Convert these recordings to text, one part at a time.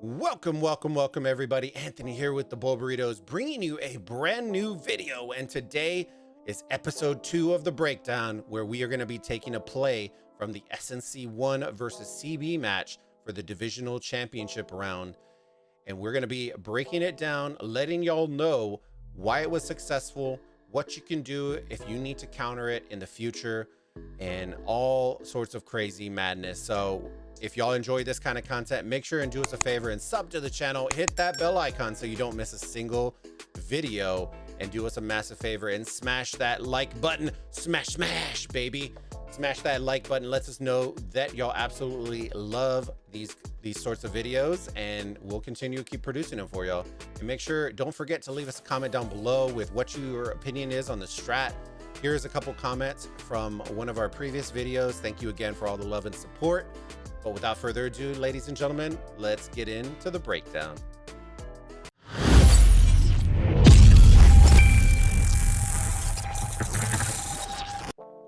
Welcome everybody. Anthony here with the Bulbaritos, bringing you a brand new video. And today is episode 2 of the breakdown, where we are going to be taking a play from the SnC1 versus CB match for the divisional championship round. And we're going to be breaking it down, letting y'all know why it was successful, what you can do if you need to counter it in the future, and all sorts of crazy madness. So if y'all enjoy this kind of content, make sure and do us a favor and sub to the channel, hit that bell icon so you don't miss a single video, and do us a massive favor and smash that like button. Smash baby, smash that like button. Lets us know that y'all absolutely love these sorts of videos, and we'll continue to keep producing them for y'all. And make sure, don't forget to leave us a comment down below with what your opinion is on the strat. Here's a couple comments from one of our previous videos. Thank you again for all the love and support. But without further ado, ladies and gentlemen, let's get into the breakdown.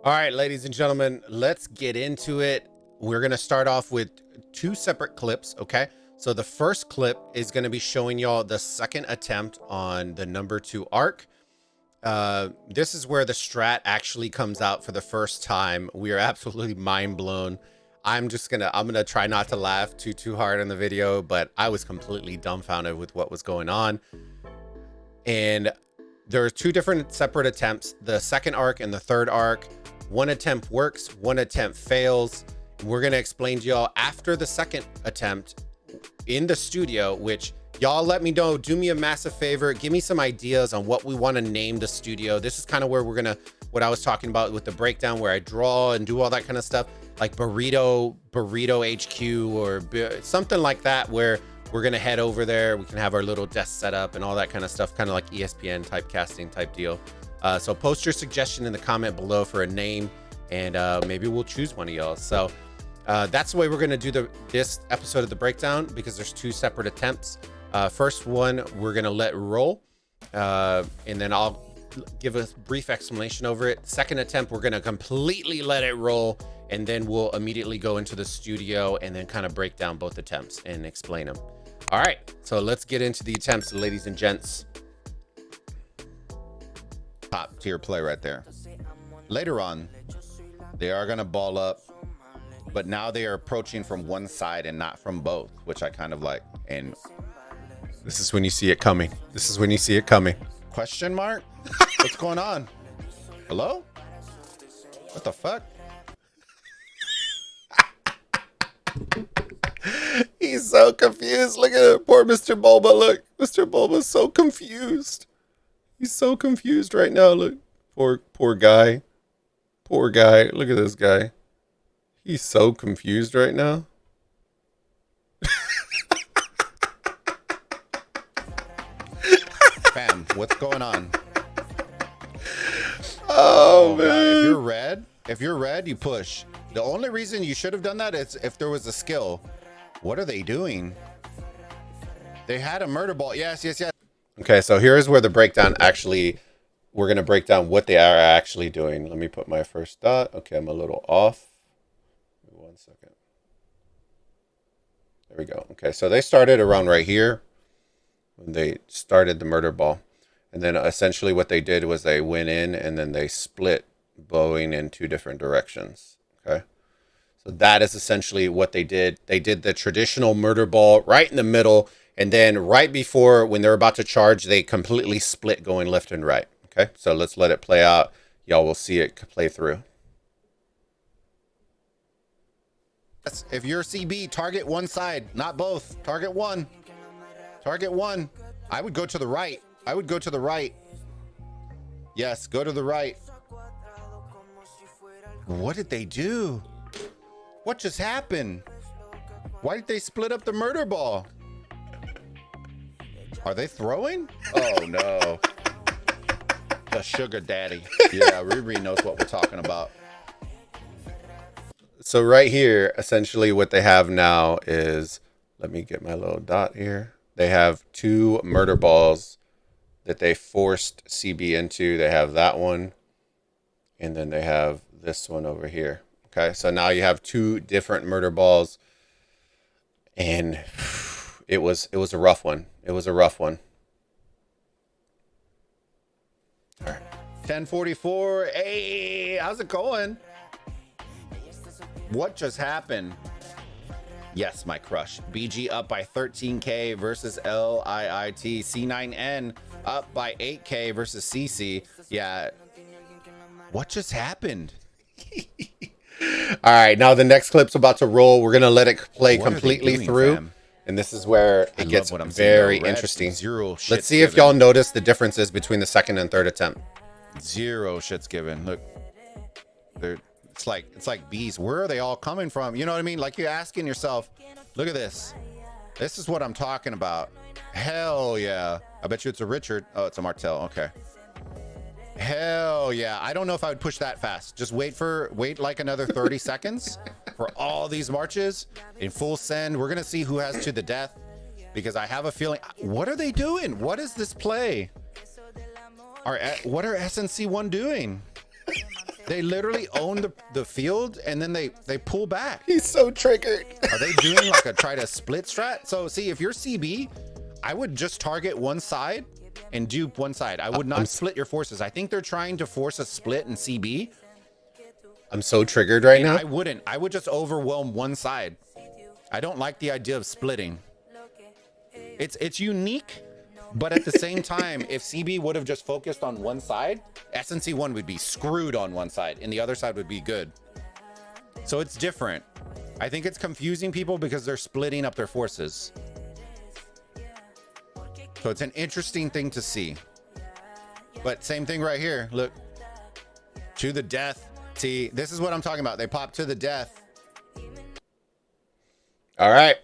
All right, ladies and gentlemen, let's get into it. We're going to start off with 2 separate clips, okay? So the first clip is going to be showing y'all the second attempt on the number 2 arc. This is where the strat actually comes out for the first time. We are absolutely mind blown. I'm gonna try not to laugh too hard in the video, but I was completely dumbfounded with what was going on. And there are 2 different separate attempts, the second arc and the third arc. One attempt works, one attempt fails. We're gonna explain to y'all after the second attempt in the studio, which y'all let me know, do me a massive favor, give me some ideas on what we want to name the studio. This is kind of where we're gonna, what I was talking about with the breakdown, where I draw and do all that kind of stuff, like burrito HQ or something like that, where we're gonna head over there. We can have our little desk set up and all that kind of stuff, kind of like ESPN type casting type deal. So post your suggestion in the comment below for a name, and maybe we'll choose one of y'all. So that's the way we're gonna do this episode of the breakdown, because there's 2 separate attempts. First one we're gonna let roll, and then I'll give a brief explanation over it. Second attempt, we're gonna completely let it roll, and then we'll immediately go into the studio and then kind of break down both attempts and explain them. All right, so let's get into the attempts, ladies and gents. Top tier play right there. Later on, they are gonna ball up, but now they are approaching from one side and not from both, which I kind of like. And this is when you see it coming. This is when you see it coming. Question mark? What's going on? Hello? What the fuck? He's so confused. Look at it. Poor Mr. Bulba. Look, Mr. Bulba's so confused. He's so confused right now. Look, poor guy. Poor guy. Look at this guy. He's so confused right now. Fam, what's going on? Oh man. God. If you're red, you push. The only reason you should have done that is if there was a skill. What are they doing? They had a Murderball. Yes. Okay, so here's where the breakdown actually, we're going to break down what they are actually doing. Let me put my first dot. Okay, I'm a little off. 1 second. There we go. Okay, so they started around right here when they started the Murderball. And then essentially what they did was they went in and then they split bowing in 2 different directions. Okay. So that is essentially what they did. They did the traditional Murderball right in the middle. And then right before, when they're about to charge, they completely split going left and right. Okay. So let's let it play out. Y'all will see it play through. If you're CB, target one side, not both. Target one. Target one. I would go to the right. I would go to the right. Yes, go to the right. What did they do? What just happened? Why did they split up the Murderball? Are they throwing? Oh no. The sugar daddy. Yeah, Riri knows what we're talking about. So right here, essentially what they have now is, let me get my little dot here. They have 2 Murderballs that they forced CB into. They have that one, and then they have this one over here. Okay, so now you have 2 different Murderballs, and it was a rough one. It was a rough one. All right. 1044. Hey, how's it going? What just happened? Yes, my crush. BG up by 13K versus LIIT. C9N up by 8K versus CC. Yeah. What just happened? All right, now the next clip's about to roll. We're gonna let it play What are they completely doing, through, fam? and this is where it gets what I'm seeing, very though. Red, interesting. zero shits Let's see if given. y'all notice the differences between the second and third attempt. Zero shits given. Look, it's like bees. Where are they all coming from? You know what I mean? Like you're asking yourself, look at this. This is what I'm talking about. Hell yeah. I bet you it's a Richard. Oh, it's a Martel. Okay. Hell yeah. I don't know if I would push that fast. Just wait like another 30 seconds for all these marches in full send. We're gonna see who has to the death, because I have a feeling. What are they doing? What is this play? What are SnC1 doing? They literally own the field, and then they pull back. He's so triggered. Are they doing like a try to split strat? So see, if you're CB, I would just target one side and dupe one side. I would not split your forces. I think they're trying to force a split in CB. I'm so triggered right now. I wouldn't. I would just overwhelm one side. I don't like the idea of splitting. It's unique, but at the same time, if CB would have just focused on one side, SnC1 would be screwed on one side, and the other side would be good. So it's different. I think it's confusing people because they're splitting up their forces. So it's an interesting thing to see. But same thing right here. Look. To the death. See, this is what I'm talking about. They pop to the death. All right.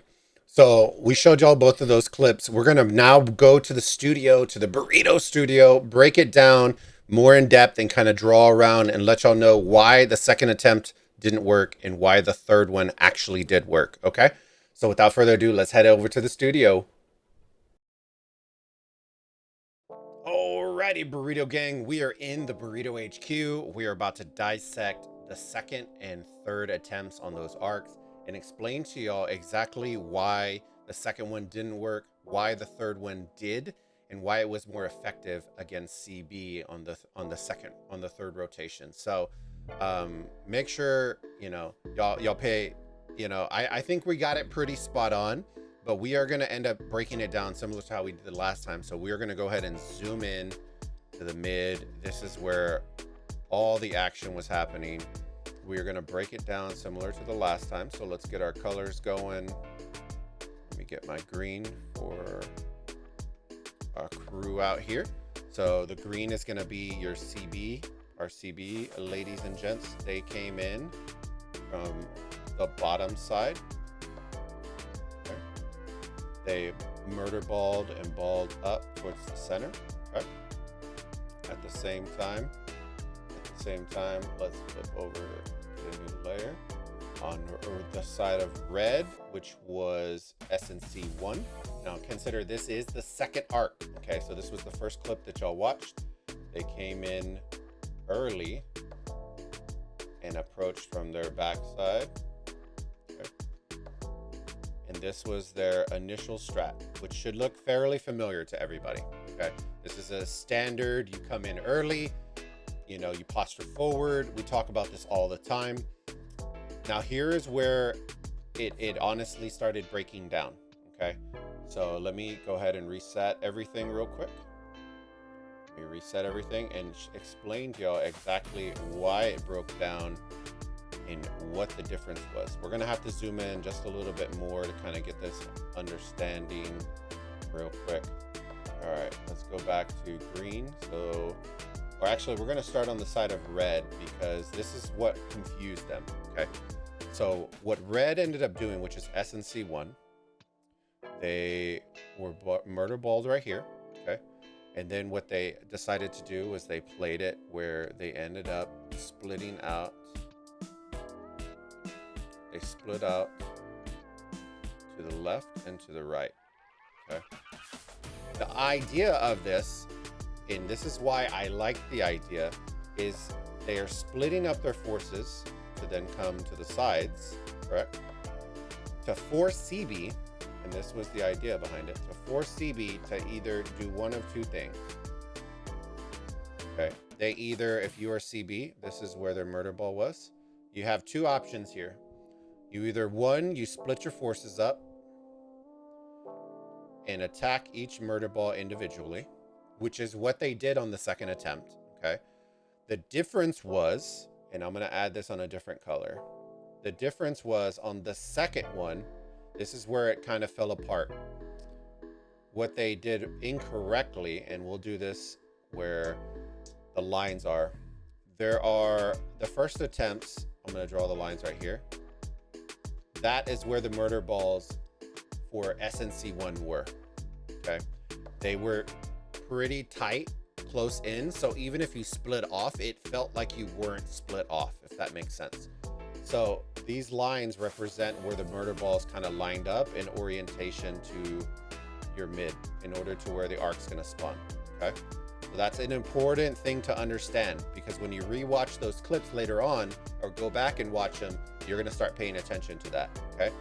So we showed y'all both of those clips. We're going to now go to the studio, to the Burrito studio, break it down more in depth and kind of draw around and let y'all know why the second attempt didn't work and why the third one actually did work. Okay. So without further ado, let's head over to the studio. Alrighty, Burrito Gang, we are in the Burrito HQ. We are about to dissect the second and third attempts on those arcs and explain to y'all exactly why the second one didn't work, why the third one did, and why it was more effective against CB on the third rotation. So make sure y'all pay. I think we got it pretty spot on. But we are going to end up breaking it down similar to how we did last time. So we are going to go ahead and zoom in to the mid. This is where all the action was happening. We are going to break it down similar to the last time. So let's get our colors going. Let me get my green for our crew out here. So the green is going to be your CB, our CB ladies and gents. They came in from the bottom side. They murderballed and balled up towards the center. Okay. At the same time, let's flip over to a new layer on the side of red, which was SnC1. Now consider this is the second arc. Okay, so this was the first clip that y'all watched. They came in early and approached from their backside. And this was their initial strat, which should look fairly familiar to everybody. Okay, this is a standard. You come in early, you posture forward. We talk about this all the time. Now here is where it honestly started breaking down. Okay, so let me go ahead and reset everything real quick. Let me reset everything and explain to y'all exactly why it broke down and what the difference was. We're gonna have to zoom in just a little bit more to kind of get this understanding real quick. All right, let's go back to green. Or actually we're gonna start on the side of red because this is what confused them. Okay, so what red ended up doing, which is SnC1, they were murderballed right here. Okay, and then what they decided to do was they played it where they ended up splitting out. They split out to the left and to the right. Okay. The idea of this, and this is why I like the idea, is they are splitting up their forces to then come to the sides, correct? To force CB, and this was the idea behind it, to force CB to either do one of two things. Okay, they either, if you are CB, this is where their murder ball was. You have two options here. You either, one, you split your forces up and attack each murder ball individually, which is what they did on the second attempt. Okay, the difference was, and I'm going to add this on a different color. The difference was on the second one, this is where it kind of fell apart. What they did incorrectly, and we'll do this where the lines are. There are the first attempts. I'm going to draw the lines right here. That is where the murder balls for SnC1 were. Okay, they were pretty tight, close in. So even if you split off, it felt like you weren't split off, if that makes sense. So these lines represent where the murder balls kind of lined up in orientation to your mid in order to where the arc's going to spawn. Okay, so that's an important thing to understand, because when you rewatch those clips later on or go back and watch them, you're going to start paying attention to that. Okay,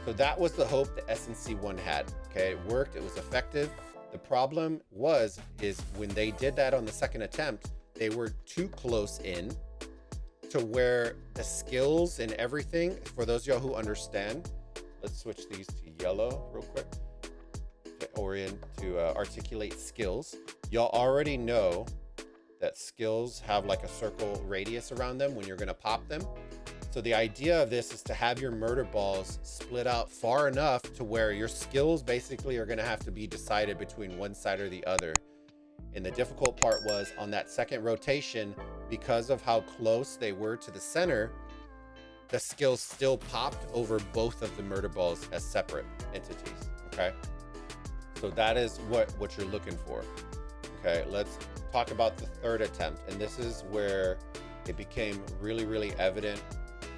so that was the hope that SnC1 had. Okay, it worked, it was effective. The problem is when they did that on the second attempt, they were too close in to where the skills and everything, for those of y'all who understand, let's switch these to yellow real quick to articulate skills. Y'all already know that skills have like a circle radius around them when you're going to pop them. So the idea of this is to have your murder balls split out far enough to where your skills basically are going to have to be decided between one side or the other. And the difficult part was on that second rotation, because of how close they were to the center, the skills still popped over both of the murder balls as separate entities. Okay, so that is what you're looking for. Okay, let's talk about the third attempt, and this is where it became really evident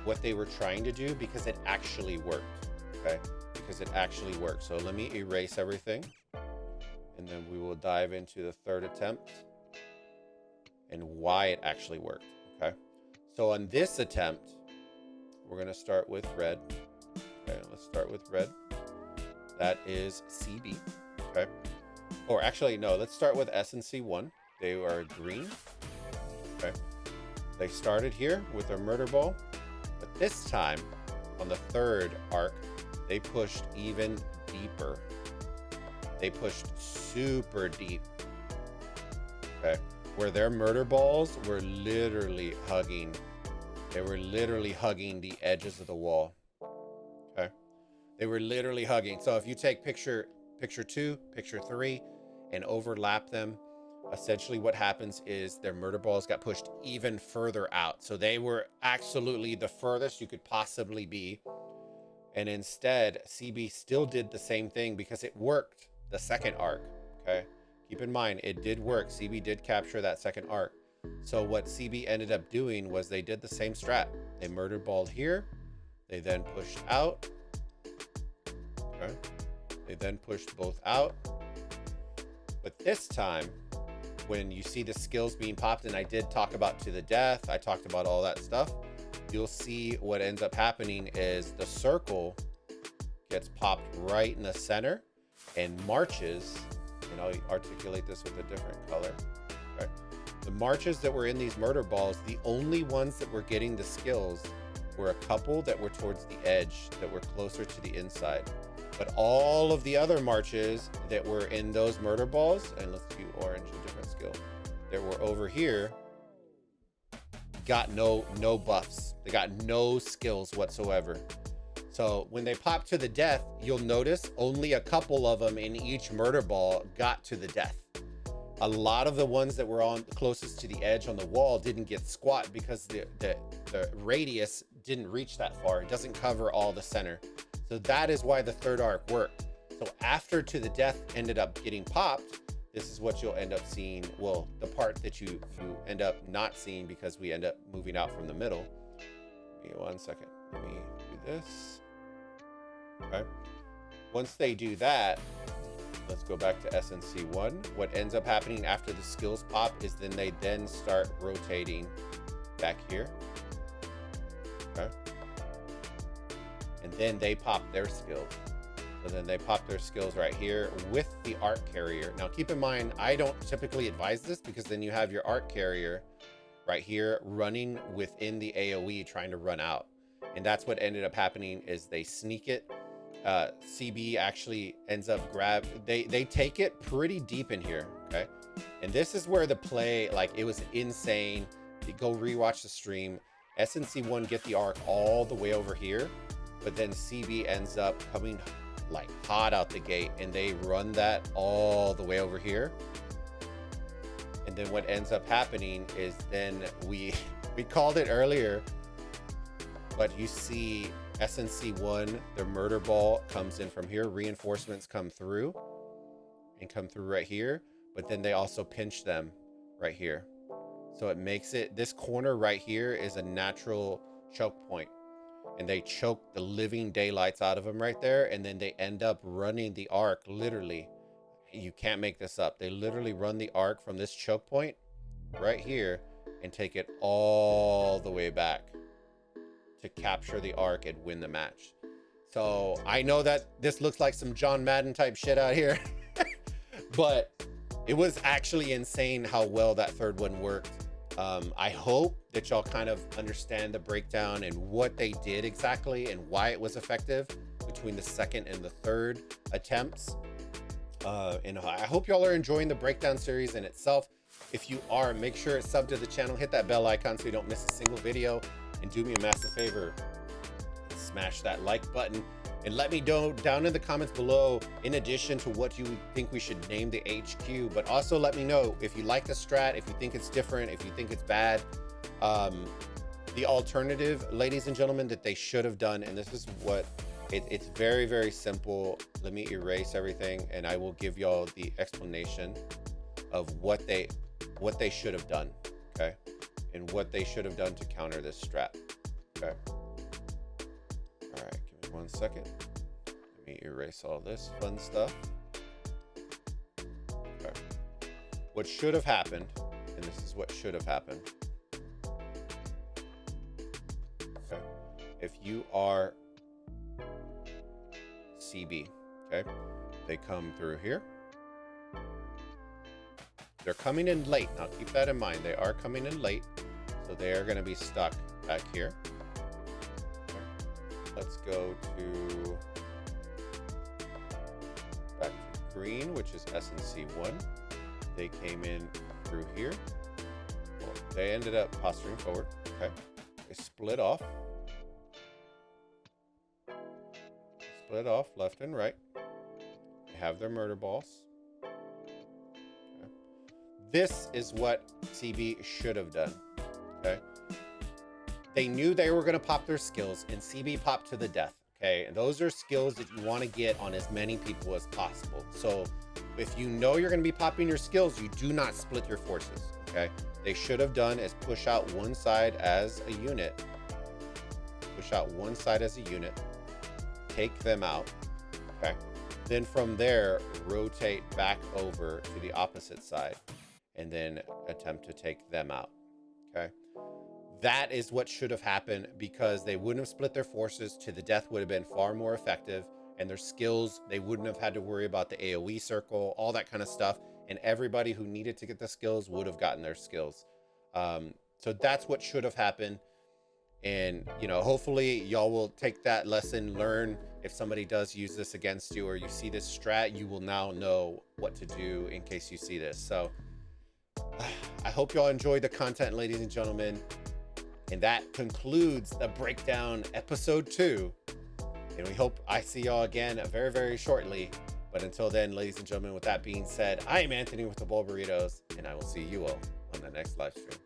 what they were trying to do, because it actually worked. Okay, because it actually worked. So let me erase everything, and then we will dive into the third attempt and why it actually worked. Okay, so on this attempt, we're going to start with red. Okay, let's start with red. That is CB. Okay, or actually no, let's start with SnC1. They are green. Okay, they started here with their murder ball, but this time on the third arc, they pushed even deeper. They pushed super deep. Okay, where their murder balls were literally hugging. They were literally hugging the edges of the wall. Okay, they were literally hugging. So if you take picture 2, picture 3, and overlap them, essentially what happens is their murder balls got pushed even further out. So they were absolutely the furthest you could possibly be. And instead, CB still did the same thing because it worked the second arc. Okay, keep in mind, it did work. CB did capture that second arc. So what CB ended up doing was they did the same strat. They murder balled here. They then pushed out. Okay, they then pushed both out. But this time, when you see the skills being popped, and I did talk about to the death, I talked about all that stuff, you'll see what ends up happening is the circle gets popped right in the center and marches, and I'll articulate this with a different color. Okay, the marches that were in these murder balls, the only ones that were getting the skills were a couple that were towards the edge, that were closer to the inside. But all of the other marches that were in those murder balls, and let's do orange, a different skill, that were over here, got no buffs. They got no skills whatsoever. So when they pop to the death, you'll notice only a couple of them in each murder ball got to the death. A lot of the ones that were on closest to the edge on the wall didn't get squat because the radius didn't reach that far. It doesn't cover all the center. So that is why the third arc worked. So after to the death ended up getting popped, this is what you'll end up seeing. Well, the part that you end up not seeing because we end up moving out from the middle. Give me 1 second. Let me do this. Okay. Once they do that, let's go back to SnC1. What ends up happening after the skills pop is then they then start rotating back here. Okay. And then they pop their skills. So then they pop their skills right here with the arc carrier. Now keep in mind, I don't typically advise this because then you have your arc carrier right here running within the AoE trying to run out. And that's what ended up happening is they sneak it. CB actually ends up they take it pretty deep in here, okay? And this is where the play, like, it was insane. You go rewatch the stream. SnC1 get the arc all the way over here, but then CB ends up coming like hot out the gate and they run that all the way over here. And then what ends up happening is then we called it earlier, but you see SnC1, the Murderball comes in from here, reinforcements come through right here, but then they also pinch them right here. So it makes it, this corner right here is a natural choke point, and they choke the living daylights out of them right there. And then they end up running the arc, literally, you can't make this up. They literally run the arc from this choke point right here and take it all the way back to capture the arc and win the match. So I know that this looks like some John Madden type shit out here, but it was actually insane how well that third one worked. I hope that y'all kind of understand the breakdown and what they did exactly and why it was effective between the second and the third attempts. And I hope y'all are enjoying the breakdown series in itself. If you are, make sure it's sub to the channel, hit that bell icon so you don't miss a single video, and do me a massive favor, smash that like button and let me know down in the comments below, in addition to what you think we should name the HQ, but also let me know if you like the strat, if you think it's different, if you think it's bad. The alternative, ladies and gentlemen, that they should have done, and this is what it's very, very simple. Let me erase everything and I will give y'all the explanation of what they should have done, okay? And what they should have done to counter this strat, okay? All right, give me 1 second. Let me erase all this fun stuff. Okay. What should have happened, and this is what should have happened. Okay. If you are CB, okay? They come through here. They're coming in late. Now keep that in mind. They are coming in late. So they are going to be stuck back here. Okay. Let's go to back to green, which is SnC1. They came in through here. Well, they ended up posturing forward. Okay. They split off. Split off left and right. They have their murder balls. Okay. This is what CB should have done. Okay. They knew they were going to pop their skills, and CB popped to the death. Okay. And those are skills that you want to get on as many people as possible. So if you know you're going to be popping your skills, you do not split your forces. Okay. They should have done is push out one side as a unit. Push out one side as a unit. Take them out. Okay. Then from there, rotate back over to the opposite side and then attempt to take them out. Okay. That is what should have happened, because they wouldn't have split their forces. To the death would have been far more effective, and their skills, they wouldn't have had to worry about the AoE circle, all that kind of stuff. And everybody who needed to get the skills would have gotten their skills. So that's what should have happened. And, you know, hopefully y'all will take that lesson, learn. If somebody does use this against you or you see this strat, you will now know what to do in case you see this. So I hope y'all enjoyed the content, ladies and gentlemen. And that concludes the breakdown episode 2. And we hope I see y'all again very, very shortly. But until then, ladies and gentlemen, with that being said, I am Anthony with the Bulbaritos, and I will see you all on the next live stream.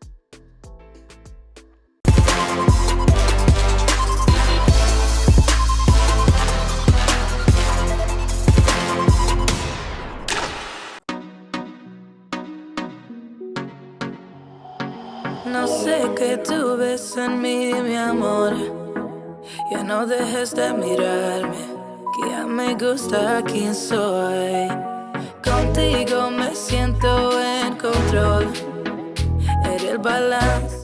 No sé qué tú ves en mí, mi amor. Ya no dejes de mirarme, que ya me gusta quién soy. Contigo me siento en control. Eres el balance.